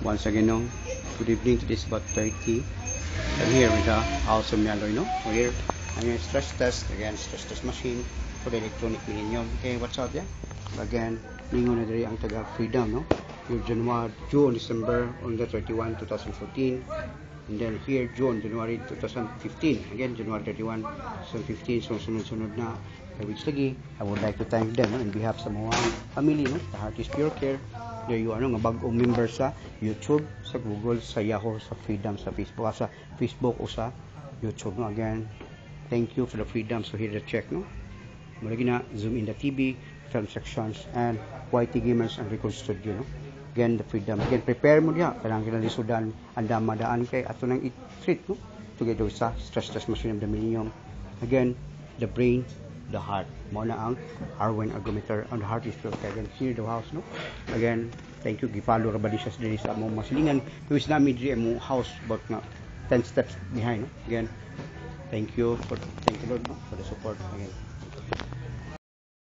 Once again, no, good evening. Today is about 30. I'm here with the house of Mialoy, no? We're here. I'm here stress test, again, stress test machine for the electronic millennium. Okay, what's out there? Again, ningon na diri ang taga Freedom, no? Here, June, December, on the 31, 2014. And then here, January 2015. Again, January 31, 2015. So, sunod-sunod na weeks lagi. I would like to thank them, no, on behalf sa mga family, no? The Heart is Pure Care. There you are, no? Nga bagong member sa YouTube, sa Google, sa Yahoo, sa Freedom, sa Facebook o sa YouTube, no? Again, thank you for the Freedom. So here the check, no? Malagi na zoom in the TV, film sections, and YT Gamers and Record Studio, no? Again, the Freedom. Again, prepare mo diya. Kailangan kinalisudan ang damadaan kay ato nang i-treat, no? Together sa stress test machine of the millennium. Again, the brain, the heart. Mo na ang Arwen Ergometer on the Heart is Pure. Again, here the house, no? Again, thank you. Gipalo ra ba siya diri sa among masilingan. Tuwis namin diri among house about na 10 steps behind, no? Again, thank you Lord, no, for the support. Again,